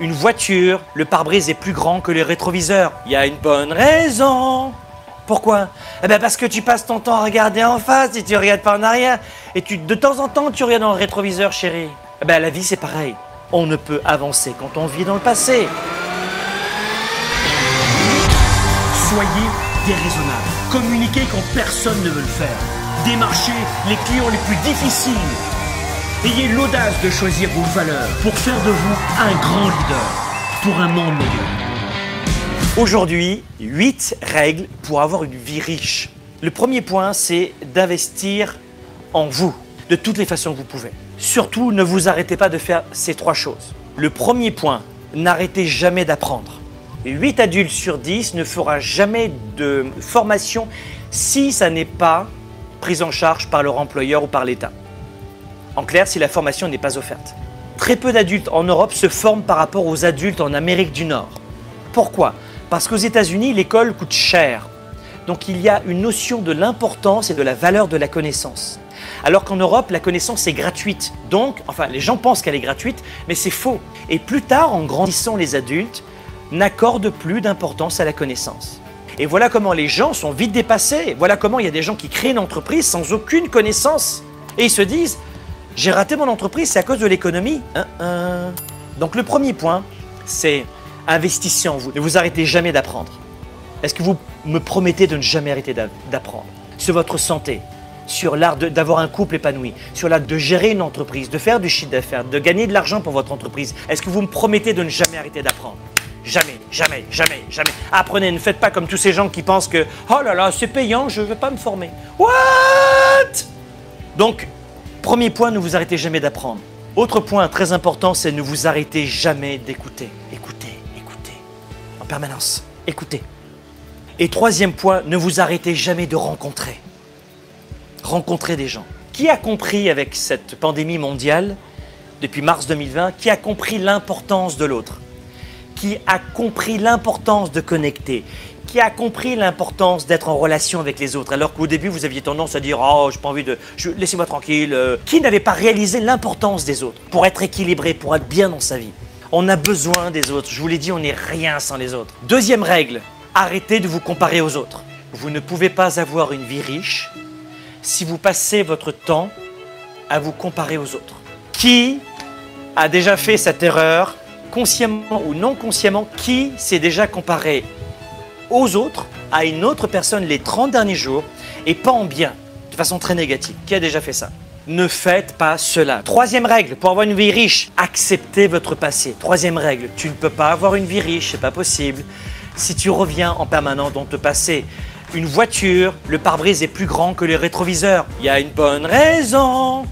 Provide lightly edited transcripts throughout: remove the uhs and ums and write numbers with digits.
Une voiture, le pare-brise est plus grand que le rétroviseur. Il y a une bonne raison. Pourquoi? Eh bien parce que tu passes ton temps à regarder en face et tu ne regardes pas en arrière. Et de temps en temps, tu regardes dans le rétroviseur, chérie. Eh bien la vie, c'est pareil. On ne peut avancer quand on vit dans le passé. Soyez déraisonnable. Communiquez quand personne ne veut le faire. Démarchez les clients les plus difficiles. Ayez l'audace de choisir vos valeurs pour faire de vous un grand leader pour un monde meilleur. Aujourd'hui, 8 règles pour avoir une vie riche. Le premier point, c'est d'investir en vous, de toutes les façons que vous pouvez. Surtout, ne vous arrêtez pas de faire ces 3 choses. Le premier point, n'arrêtez jamais d'apprendre. 8 adultes sur 10 ne fera jamais de formation si ça n'est pas pris en charge par leur employeur ou par l'État. En clair, si la formation n'est pas offerte. Très peu d'adultes en Europe se forment par rapport aux adultes en Amérique du Nord. Pourquoi? Parce qu'aux États-Unis, l'école coûte cher. Donc il y a une notion de l'importance et de la valeur de la connaissance. Alors qu'en Europe, la connaissance est gratuite. Donc, les gens pensent qu'elle est gratuite, mais c'est faux. Et plus tard, en grandissant, les adultes n'accordent plus d'importance à la connaissance. Et voilà comment les gens sont vite dépassés. Voilà comment il y a des gens qui créent une entreprise sans aucune connaissance. Et ils se disent, j'ai raté mon entreprise, c'est à cause de l'économie. Donc le premier point, c'est investissez en vous. Ne vous arrêtez jamais d'apprendre. Est-ce que vous me promettez de ne jamais arrêter d'apprendre? Sur votre santé, sur l'art d'avoir un couple épanoui, sur l'art de gérer une entreprise, de faire du chiffre d'affaires, de gagner de l'argent pour votre entreprise. Est-ce que vous me promettez de ne jamais arrêter d'apprendre? Jamais, jamais, jamais, jamais. Apprenez, ne faites pas comme tous ces gens qui pensent que « Oh là là, c'est payant, je ne vais pas me former. » What? Donc, premier point, ne vous arrêtez jamais d'apprendre. Autre point très important, c'est ne vous arrêtez jamais d'écouter. Écoutez, écoutez, en permanence, écoutez. Et troisième point, ne vous arrêtez jamais de rencontrer. Rencontrer des gens. Qui a compris avec cette pandémie mondiale, depuis mars 2020, qui a compris l'importance de l'autre? Qui a compris l'importance de connecter? Qui a compris l'importance d'être en relation avec les autres, alors qu'au début, vous aviez tendance à dire « Oh, j'ai pas envie de... laissez-moi tranquille ». Qui n'avait pas réalisé l'importance des autres pour être équilibré, pour être bien dans sa vie? On a besoin des autres. Je vous l'ai dit, on n'est rien sans les autres. Deuxième règle, arrêtez de vous comparer aux autres. Vous ne pouvez pas avoir une vie riche si vous passez votre temps à vous comparer aux autres. Qui a déjà fait cette erreur, consciemment ou non consciemment? Qui s'est déjà comparé aux autres, à une autre personne les 30 derniers jours, et pas en bien, de façon très négative? Qui a déjà fait ça? Ne faites pas cela. Troisième règle, pour avoir une vie riche, acceptez votre passé. Troisième règle, tu ne peux pas avoir une vie riche, c'est pas possible, si tu reviens en permanence dans ton passé. Une voiture, le pare-brise est plus grand que le rétroviseur. Il y a une bonne raison.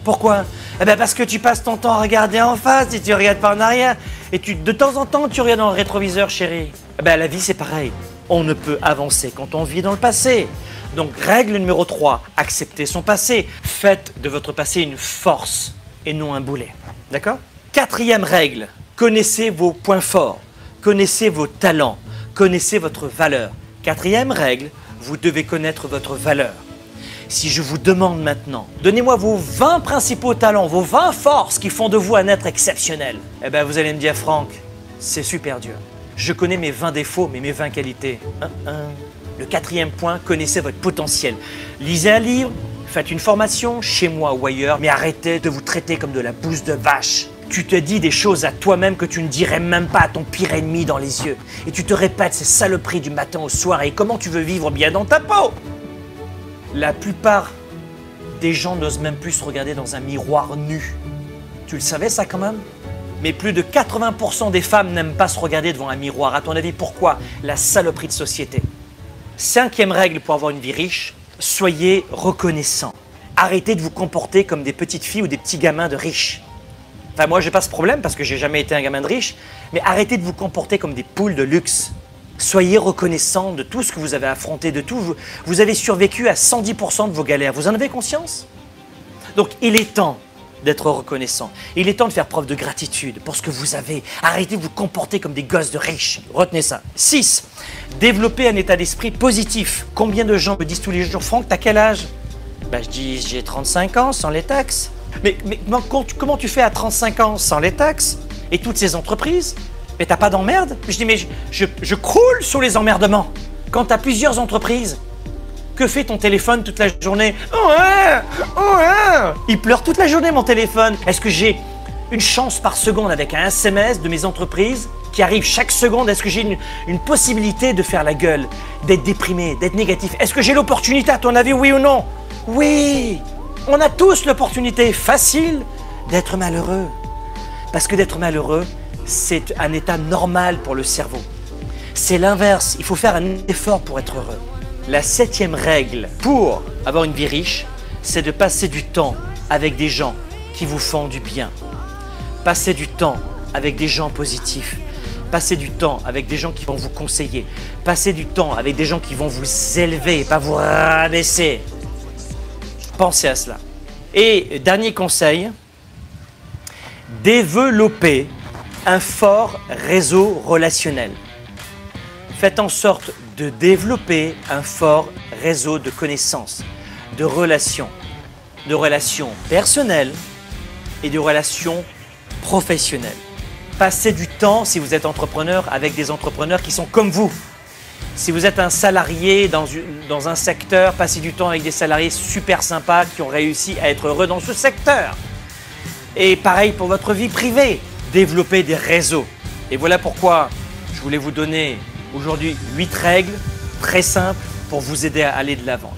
Pourquoi? Eh bien parce que tu passes ton temps à regarder en face et tu ne regardes pas en arrière. Et de temps en temps, tu regardes dans le rétroviseur, chérie. Eh bien la vie, c'est pareil. On ne peut avancer quand on vit dans le passé. Donc règle numéro 3, acceptez son passé. Faites de votre passé une force et non un boulet. D'accord? Quatrième règle, connaissez vos points forts. Connaissez vos talents. Connaissez votre valeur. Quatrième règle, vous devez connaître votre valeur. Si je vous demande maintenant, donnez-moi vos 20 principaux talents, vos 20 forces qui font de vous un être exceptionnel. Eh bien, vous allez me dire, Franck, c'est super dur. Je connais mes 20 défauts, mais mes 20 qualités. Le quatrième point, connaissez votre potentiel. Lisez un livre, faites une formation, chez moi ou ailleurs, mais arrêtez de vous traiter comme de la bouse de vache. Tu te dis des choses à toi-même que tu ne dirais même pas à ton pire ennemi dans les yeux. Et tu te répètes ces saloperies du matin au soir. Et comment tu veux vivre bien dans ta peau? La plupart des gens n'osent même plus se regarder dans un miroir nu. Tu le savais ça quand même? Mais plus de 80% des femmes n'aiment pas se regarder devant un miroir. À ton avis, pourquoi? La saloperie de société. Cinquième règle pour avoir une vie riche, soyez reconnaissants. Arrêtez de vous comporter comme des petites filles ou des petits gamins de riches. Enfin, moi, je n'ai pas ce problème parce que j'ai jamais été un gamin de riche, mais arrêtez de vous comporter comme des poules de luxe. Soyez reconnaissants de tout ce que vous avez affronté, de tout. Vous avez survécu à 110% de vos galères. Vous en avez conscience? Donc, il est temps d'être reconnaissant. Il est temps de faire preuve de gratitude pour ce que vous avez. Arrêtez de vous comporter comme des gosses de riches. Retenez ça. 6. Développer un état d'esprit positif. Combien de gens me disent tous les jours, Franck, t'as quel âge? Je dis, j'ai 35 ans sans les taxes. Mais comment tu fais à 35 ans sans les taxes? Et toutes ces entreprises, mais t'as pas d'emmerde? Je dis, mais je croule sous les emmerdements. Quand tu as plusieurs entreprises, que fait ton téléphone toute la journée? Oh, hein, oh, hein. Il pleure toute la journée, mon téléphone. Est-ce que j'ai une chance par seconde avec un SMS de mes entreprises qui arrive chaque seconde? Est-ce que j'ai une possibilité de faire la gueule, d'être déprimé, d'être négatif? Est-ce que j'ai l'opportunité, à ton avis, oui ou non? Oui! On a tous l'opportunité facile d'être malheureux. Parce que d'être malheureux, c'est un état normal pour le cerveau. C'est l'inverse, il faut faire un effort pour être heureux. La 7e règle pour avoir une vie riche, c'est de passer du temps avec des gens qui vous font du bien. Passer du temps avec des gens positifs. Passer du temps avec des gens qui vont vous conseiller. Passer du temps avec des gens qui vont vous élever, pas vous rabaisser. Pensez à cela. Et dernier conseil, développer un fort réseau relationnel. Faites en sorte de développer un fort réseau de connaissances, de relations personnelles et de relations professionnelles. Passez du temps, si vous êtes entrepreneur, avec des entrepreneurs qui sont comme vous. Si vous êtes un salarié dans un secteur, passez du temps avec des salariés super sympas qui ont réussi à être heureux dans ce secteur. Et pareil pour votre vie privée, développez des réseaux. Et voilà pourquoi je voulais vous donner aujourd'hui 8 règles très simples pour vous aider à aller de l'avant.